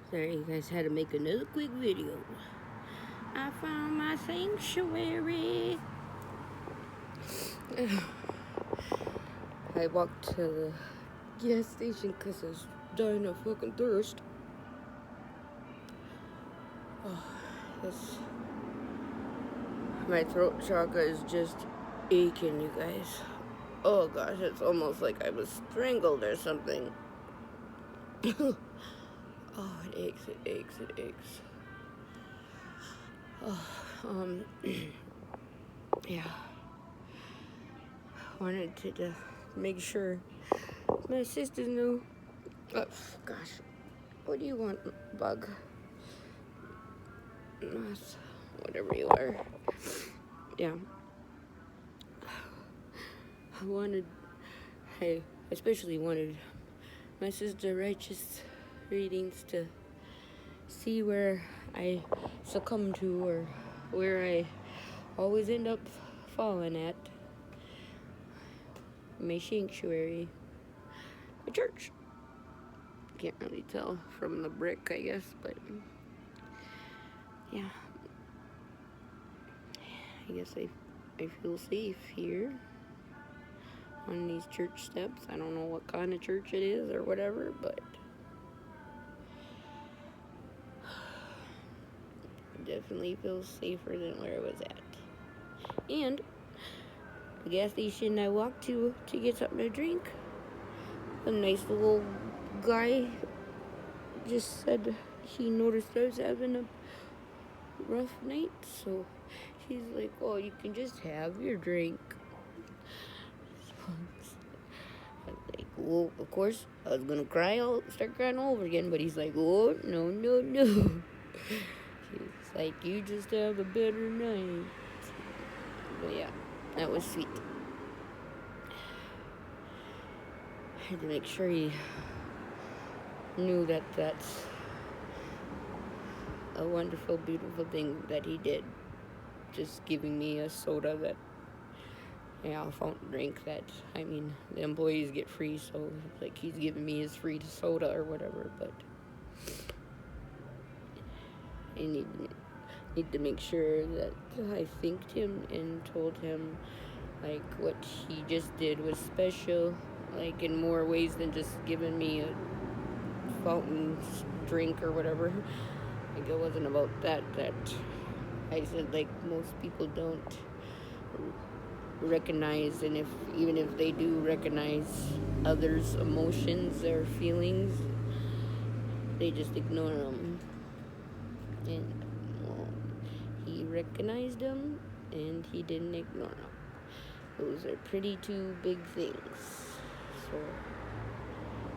Sorry, you guys, had to make another quick video. I found my sanctuary. I walked to the gas station because I was dying of fucking thirst. My throat chakra is just aching, you guys. Oh gosh, it's almost like I was strangled or something. Oh, it aches, it aches, it aches. Oh, yeah. Wanted to make sure my sister knew. Oh, gosh. What do you want, bug? Moth, whatever you are. Yeah. I especially wanted my sister righteous readings to see where I succumb to or where I always end up falling at. My sanctuary. My church. Can't really tell from the brick, I guess, but yeah. I guess I feel safe here on these church steps. I don't know what kind of church it is or whatever, but it definitely feels safer than where I was at. And the gas station I walked to get something to drink, a nice little guy just said he noticed I was having a rough night, so he's like, oh, you can just have your drink. So I was like, well, of course, I was gonna start crying all over again, but he's like, oh, no, no, no. He's like, you just have a better night. But yeah, that was sweet. I had to make sure he knew that that's a wonderful, beautiful thing that he did. Just giving me a soda that, a fountain drink that, the employees get free, so, like, he's giving me his free soda or whatever, but I need to make sure that I thanked him and told him, like, what he just did was special, like, in more ways than just giving me a fountain drink or whatever. Like, it wasn't about that I said, like, most people don't recognize, and even if they do recognize others' emotions or feelings, they just ignore them. And, well, he recognized them, and he didn't ignore them. Those are pretty two big things. So,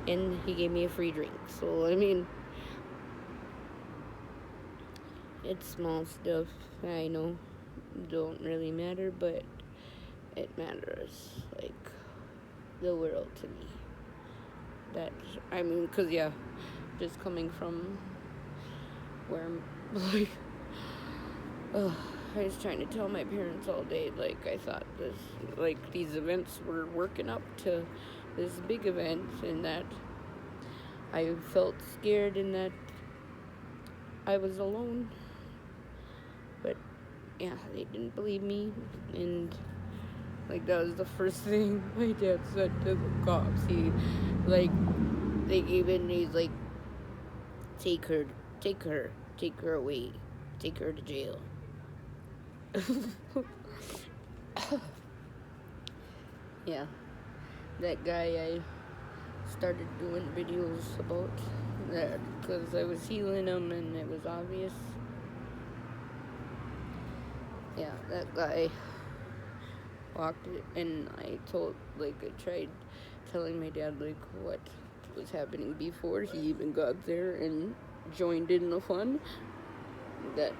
and he gave me a free drink. So, it's small stuff, I know, don't really matter, but it matters, like, the world to me. Because, yeah, just coming from where I'm, like, I was trying to tell my parents all day, like, I thought these events were working up to this big event, and that I felt scared and that I was alone. But, yeah, they didn't believe me, and, like, that was the first thing my dad said to the cops. He's like, take her away, take her to jail. Yeah, that guy, I started doing videos about that because I was healing him and it was obvious. Yeah, that guy walked it, and I tried telling my dad, like, what was happening before he even got there and joined in the fun. That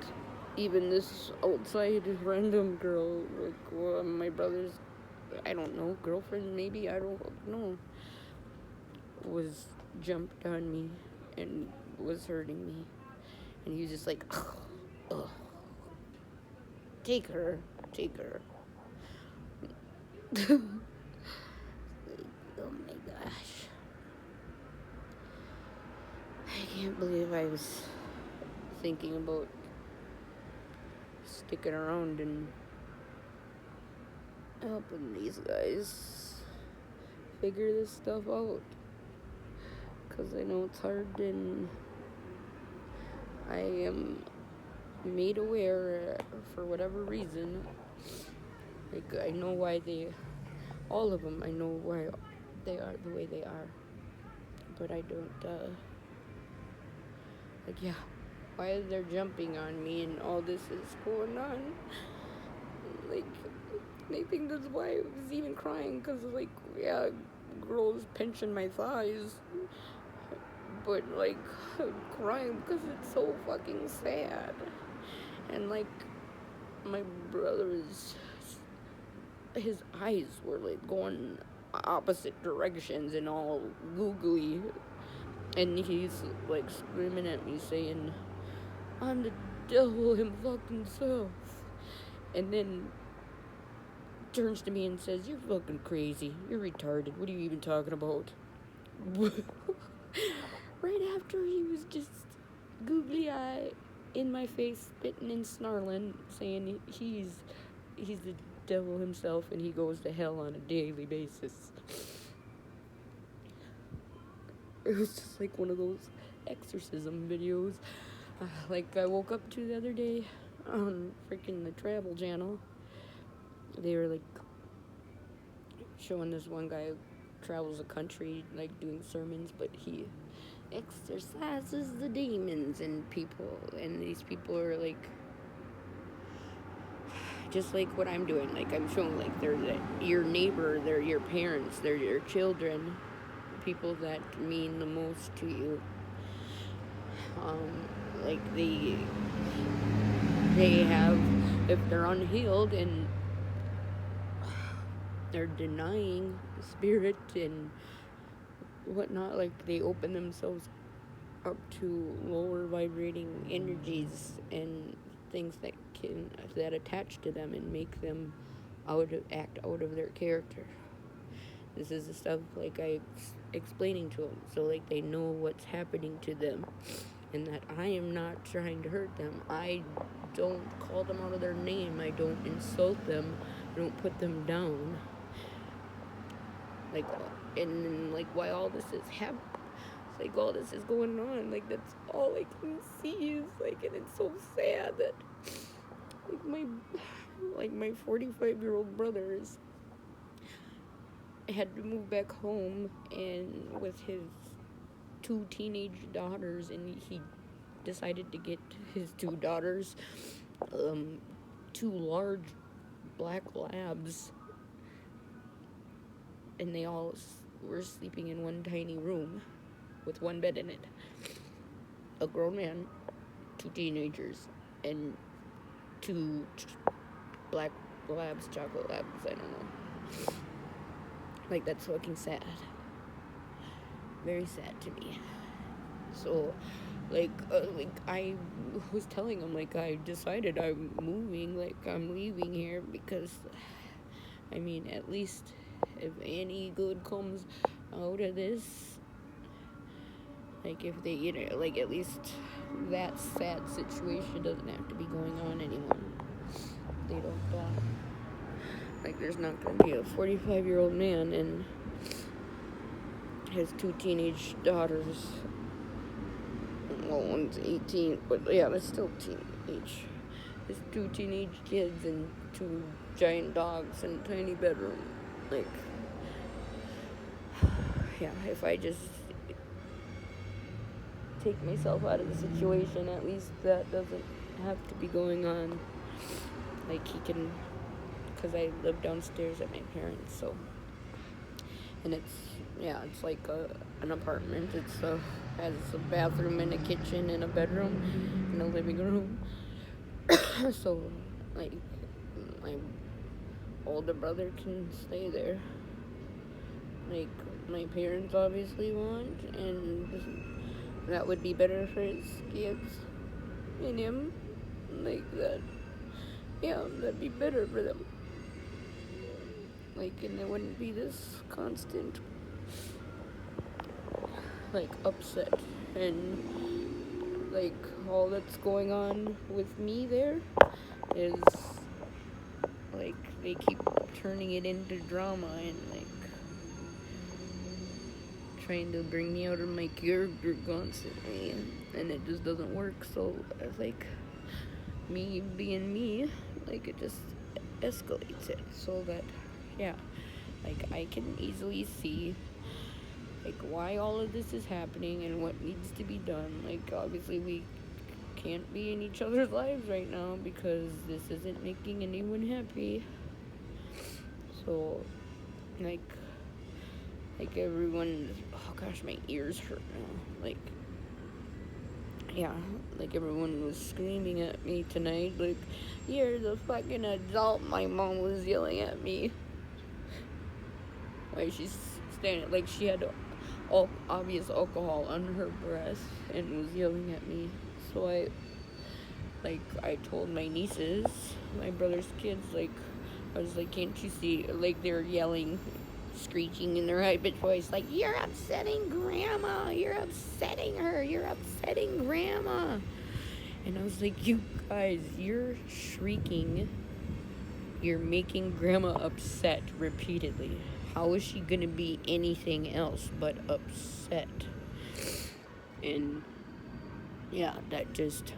even this outside random girl, like, well, my brother's, I don't know, girlfriend maybe, I don't know, was jumped on me and was hurting me. And he was just like, ugh. Take her. Like, oh my gosh. I can't believe I was thinking about sticking around and helping these guys figure this stuff out. Because I know it's hard, and I am made aware for whatever reason. Like, I know why all of them, I know why they are the way they are. But I don't, yeah, why they're jumping on me and all this is going on. Like, they think that's why I was even crying, because, like, yeah, girls pinching my thighs. But, like, I'm crying because it's so fucking sad. And, like, my brother's, his eyes were, like, going opposite directions and all googly. And he's, like, screaming at me saying, I'm the devil himself. And then turns to me and says, you're fucking crazy. You're retarded. What are you even talking about? Right after he was just googly eye in my face, spitting and snarling, saying he's the devil himself and he goes to hell on a daily basis. It was just like one of those exorcism videos like I woke up to the other day on freaking the Travel Channel. They were like showing this one guy who travels the country, like doing sermons, but he exorcises the demons and people, and these people are like just like what I'm doing. Like, I'm showing, like, they're your neighbor, they're your parents, they're your children, people that mean the most to you. Like, they have, if they're unhealed and they're denying the spirit and whatnot, like, they open themselves up to lower vibrating energies and things that attach to them and make them act out of their character. This is the stuff, like, explaining to them, so, like, they know what's happening to them and that I am not trying to hurt them. I don't call them out of their name. I don't insult them. I don't put them down. Like, and then, like, while all this is happening, like, all this is going on, like, that's all I can see is, like, and it's so sad that, like, my 45-year-old brother had to move back home and with his 2 teenage daughters, and he decided to get his 2 daughters 2 large black labs, and they all were sleeping in one tiny room with 1 bed in it. A grown man, 2 teenagers, and 2 black labs, chocolate labs, I don't know. Like, that's fucking sad. Very sad to me. So, like, I was telling him, like, I decided I'm moving, like, I'm leaving here because, I mean, at least if any good comes out of this, like, if they, you know, like, at least that sad situation doesn't have to be going on anymore. They don't, like, there's not going to be a 45-year-old man and his 2 teenage daughters. Well, one's 18, but yeah, that's still teenage. His 2 teenage kids and 2 giant dogs in a tiny bedroom. Like, yeah, if I just take myself out of the situation, at least that doesn't have to be going on. Like, he can, because I live downstairs at my parents', so, and it's like an apartment. Has a bathroom and a kitchen and a bedroom and a living room. So, like, my older brother can stay there. Like, my parents obviously want, and that would be better for his kids and him. Like, that, yeah, that'd be better for them. Like, and there wouldn't be this constant, like, upset and like all that's going on with me there is like they keep turning it into drama and like trying to bring me out of my character constantly, and it just doesn't work. So it's like me being me, like it just escalates it so that yeah, like I can easily see like why all of this is happening and what needs to be done. Like obviously we can't be in each other's lives right now because this isn't making anyone happy. So like everyone, oh gosh, my ears hurt now. Like yeah, like everyone was screaming at me tonight, like, you're the fucking adult. My mom was yelling at me. Like she's standing, like she had obvious alcohol on her breath and was yelling at me. So I told my nieces, my brother's kids, like, I was like, can't you see, like, they're yelling, screeching in their high-pitched voice, like, you're upsetting Grandma, you're upsetting her, you're upsetting Grandma. And I was like, you guys, you're shrieking, you're making Grandma upset repeatedly. How is she gonna be anything else but upset? And yeah, that just,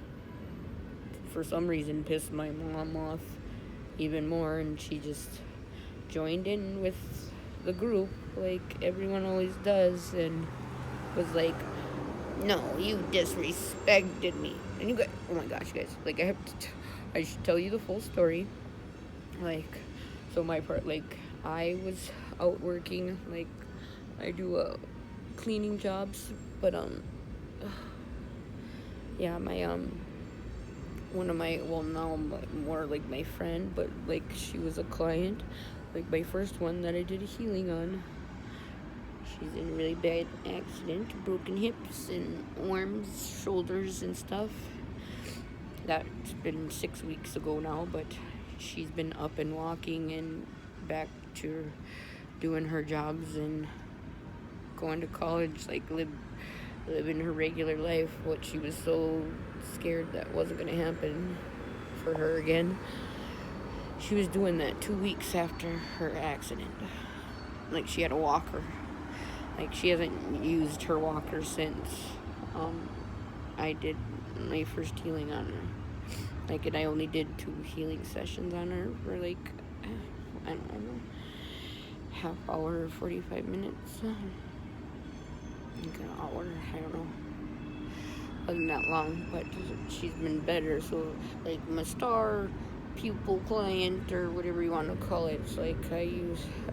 for some reason, pissed my mom off even more, and she just joined in with the group like everyone always does and was like, no, you disrespected me. And you guys, oh my gosh, guys, like I should tell you the full story. Like, so my part, like, I was out working, like, I do cleaning jobs, but yeah, my one of my, well, now more like my friend, but like she was a client, like my first one that I did a healing on. She's in a really bad accident, broken hips and arms, shoulders and stuff. That's been 6 weeks ago now, but she's been up and walking and back to doing her jobs and going to college, like living her regular life, what she was so scared that wasn't going to happen for her again. She was doing that 2 weeks after her accident. Like, she had a walker. Like, she hasn't used her walker since I did my first healing on her. Like, and I only did 2 healing sessions on her for like, I don't know, half hour, 45 minutes. Like an hour, I don't know. Wasn't that long, but she's been better. So, like, my star pupil client, or whatever you want to call it, it's like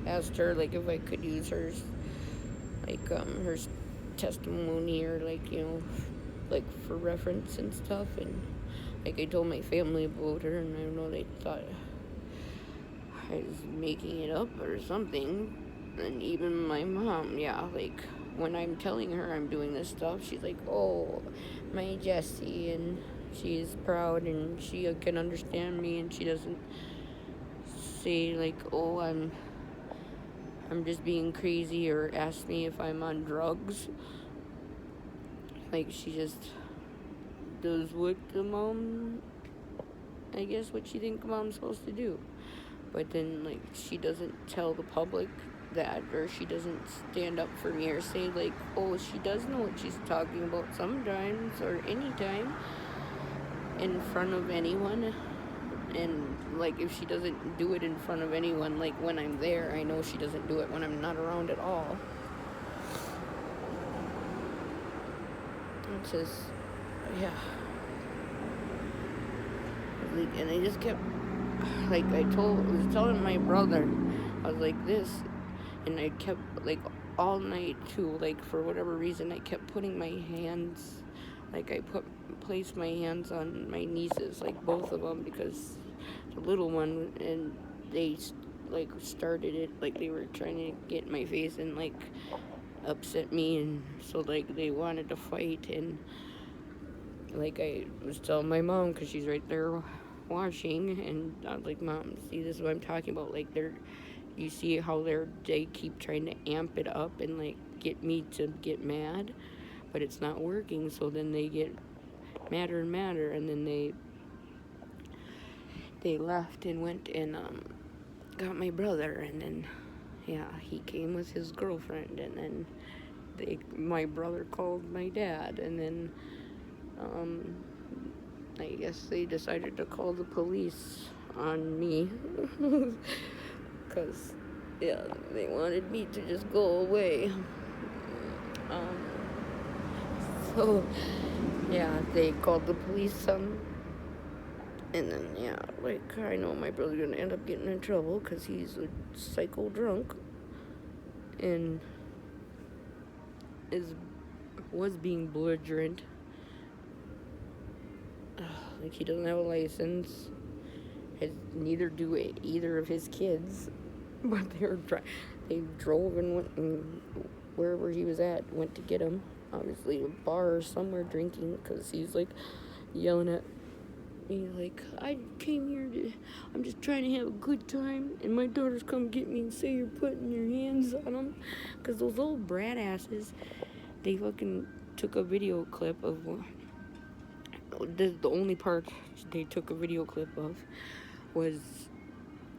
asked her, like, if I could use hers, like, her testimony, or, like, you know, like, for reference and stuff. And, like, I told my family about her, and I know they thought I was making it up or something. And even my mom, yeah, like, when I'm telling her I'm doing this stuff, she's like, oh, my Jessie, and she's proud and she can understand me, and she doesn't say like, oh, I'm just being crazy, or ask me if I'm on drugs. Like, she just does what the mom, I guess what she thinks mom's supposed to do. But then, like, she doesn't tell the public that, or she doesn't stand up for me or say, like, oh, she does know what she's talking about sometimes or anytime in front of anyone. And, like, if she doesn't do it in front of anyone, like, when I'm there, I know she doesn't do it when I'm not around at all. It's just, yeah. Like, and I just kept, like, I was telling my brother, I was like, this, and I kept, like, all night too, like, for whatever reason, I kept putting my hands, like, placed my hands on my nieces, like, both of them, because the little one, and they, like, started it, like, they were trying to get in my face and, like, upset me, and so, like, they wanted to fight. And, like, I was telling my mom, because she's right there watching, and I was like, Mom, see, this is what I'm talking about, like, you see how they keep trying to amp it up and, like, get me to get mad, but it's not working. So then they get madder and madder, and then they left and went and got my brother, and then yeah, he came with his girlfriend, and then my brother called my dad, and then I guess they decided to call the police on me because yeah, they wanted me to just go away. So yeah, they called the police and then yeah, like I know my brother's gonna end up getting in trouble because he's a psycho drunk and was being belligerent. Like he doesn't have a license. Neither do either of his kids. But they drove and went and wherever he was at, went to get him. Obviously a bar or somewhere drinking, because he's like yelling at me like, I came here I'm just trying to have a good time, and my daughters come get me and say you're putting your hands on them. Because those old brat asses, they fucking took a video clip of the only part they took a video clip of was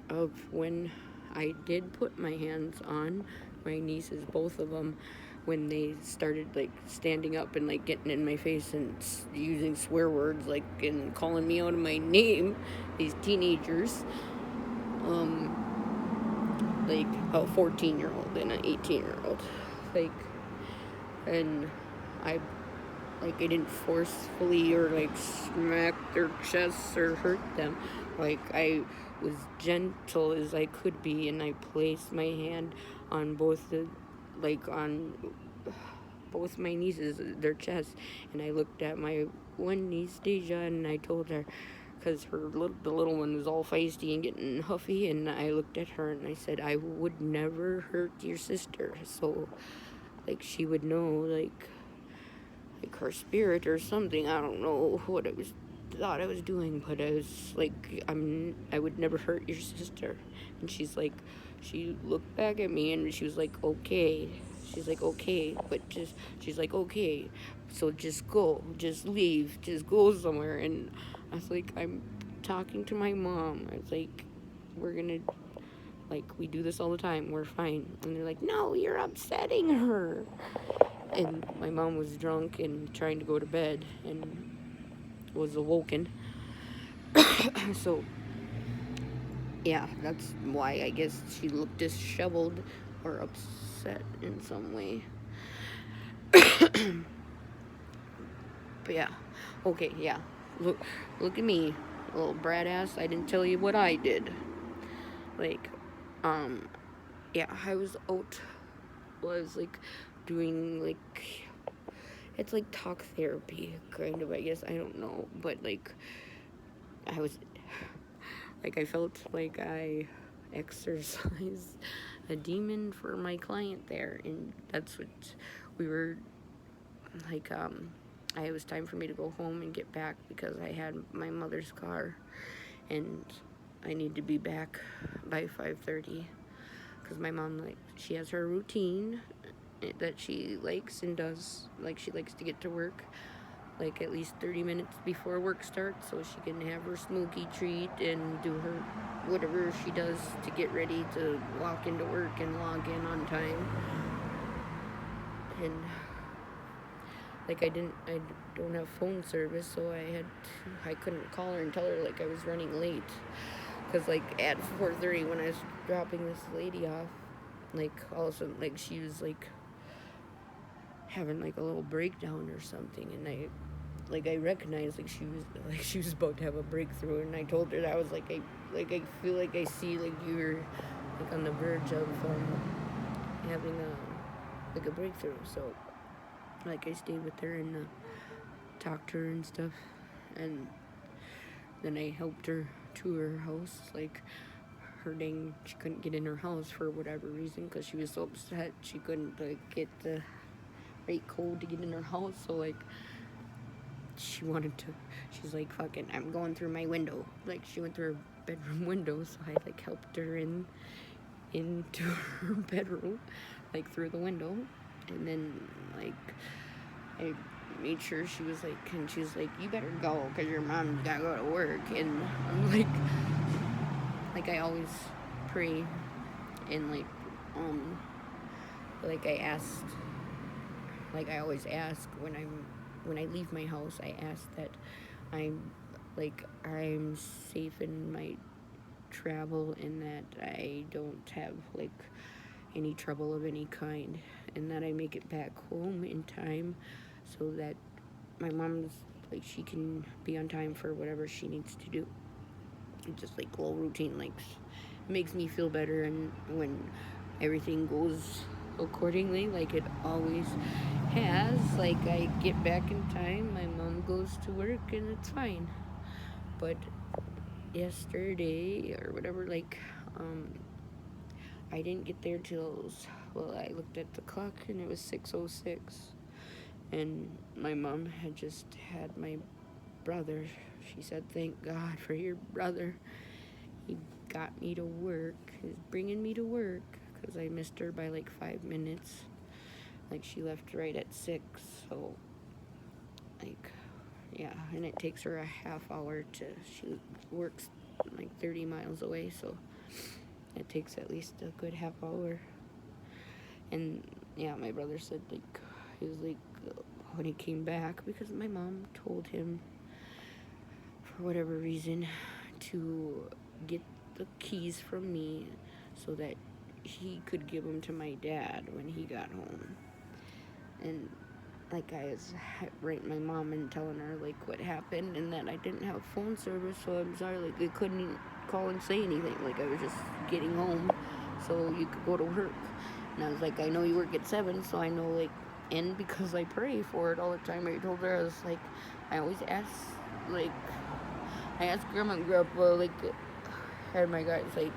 of when I did put my hands on my nieces, both of them, when they started like standing up and like getting in my face and using swear words like and calling me out of my name, these teenagers, like a 14-year-old and an 18-year-old, like, and I didn't forcefully or like smack their chests or hurt them. Like I was gentle as I could be, and I placed my hand on on both my nieces, their chests, and I looked at my one niece, Deja, and I told her, because the little one was all feisty and getting huffy, and I looked at her and I said, I would never hurt your sister, so like she would know, like her spirit or something. I don't know what thought I was doing, but I was like, I would never hurt your sister. And she looked back at me and she was like, okay. She's like, okay, but she's like, okay, so just go, just leave, just go somewhere. And I was like, I'm talking to my mom. I was like, we're gonna, like, we do this all the time, we're fine. And they're like, no, you're upsetting her. And my mom was drunk and trying to go to bed and was awoken. So, yeah, that's why I guess she looked disheveled or upset in some way. But yeah, okay, yeah. Look at me, little brat ass. I didn't tell you what I did. Like, yeah, I was like doing like, it's like talk therapy, kind of, I guess. I don't know. But like, I was, like, I felt like I exorcised a demon for my client there. And that's what we were, like, it was time for me to go home and get back because I had my mother's car. And I need to be back by 5:30. Because my mom, like, she has her routine that she likes and does. Like, she likes to get to work like at least 30 minutes before work starts so she can have her smoky treat and do her whatever she does to get ready to walk into work and log in on time. And like, I don't have phone service, so I couldn't call her and tell her like I was running late. Because like at 4:30 when I was dropping this lady off, like all of a sudden, like, she was like having like a little breakdown or something, and I recognized like she was about to have a breakthrough, and I told her that I was like, I feel like I see like you're like on the verge of having a breakthrough. So like I stayed with her and talked to her and stuff, and then I helped her to her house. Like, she couldn't get in her house for whatever reason because she was so upset she couldn't like get the right code to get in her house. So like, she's like, fucking, I'm going through my window. Like, she went through her bedroom window, so I like helped her into her bedroom, like through the window. And then like I made sure she was like, and she's like, you better go because your mom's gotta go to work. And I'm like I always pray and like I asked, like I always ask when I leave my house, I ask that I'm safe in my travel and that I don't have like any trouble of any kind, and that I make it back home in time so that my mom's like she can be on time for whatever she needs to do. It's just like little routine, like makes me feel better, and when everything goes accordingly like it always has, like I get back in time, my mom goes to work and it's fine. But yesterday or whatever, like I didn't get there till, well, I looked at the clock and it was 6:06, and my mom had just had my brother. She said, "Thank God for your brother. He got me to work. He's bringing me to work because I missed her by like 5 minutes. Like she left right at 6, so like yeah, and it takes her a half hour to. She works like 30 miles away, so it takes at least a good half hour." And yeah, my brother said like he was like when he came back, because my mom told him for whatever reason to get the keys from me so that he could give them to my dad when he got home. And like I was writing my mom and telling her like what happened and that I didn't have phone service, so I'm sorry, like I couldn't even call and say anything, like I was just getting home so you could go to work. And I was like, I know you work at 7, so I know, like, and because I pray for it all the time, I told her, I was like, I always ask, like, I asked Grandma and Grandpa, like, had my guys, like,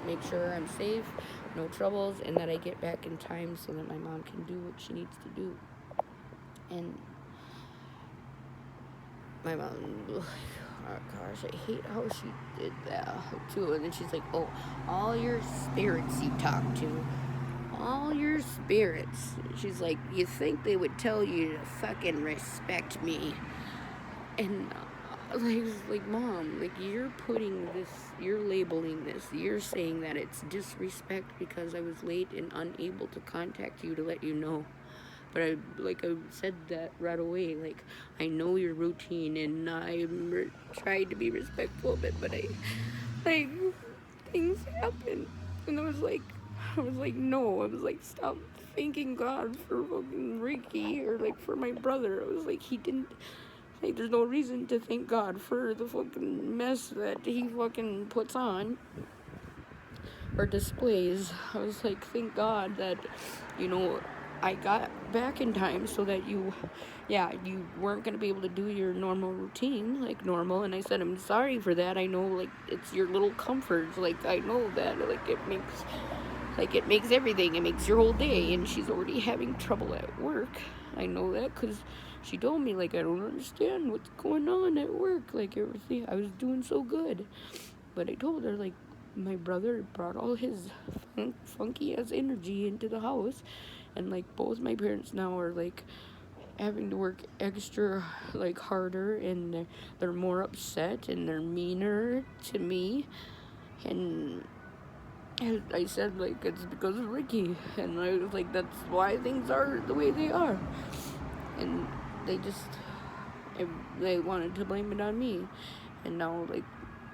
make sure I'm safe, no troubles, and that I get back in time so that my mom can do what she needs to do. And my mom, oh gosh, I hate how she did that too. And then she's like, oh, all your spirits you talk to, all your spirits. She's like, you think they would tell you to fucking respect me? And like, Mom, like, you're putting this, you're labeling this, you're saying that it's disrespect because I was late and unable to contact you to let you know. But I said that right away, like, I know your routine and I tried to be respectful of it, but like, things happen. And I was like, no, I was like, stop thanking God for fucking Ricky or like for my brother. I was like, he didn't, like, there's no reason to thank God for the fucking mess that he fucking puts on or displays. I was like, thank God that, you know, I got back in time so that you weren't going to be able to do your normal routine like normal. And I said, I'm sorry for that. I know, like, it's your little comforts. Like, I know that, like, it makes everything. It makes your whole day. And she's already having trouble at work. I know that because she told me, like, I don't understand what's going on at work. Like, everything, I was doing so good. But I told her, like, my brother brought all his funky ass energy into the house, and like both my parents now are like having to work extra like harder, and they're more upset and they're meaner to me. And I said, like, it's because of Ricky, and I was like, that's why things are the way they are. And they wanted to blame it on me. And now, like,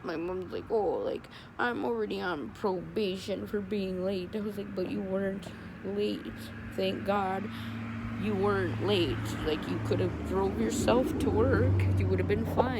my mom's like, oh, like, I'm already on probation for being late. I was like, but you weren't late. Thank God you weren't late. Like, you could have drove yourself to work. You would have been fine.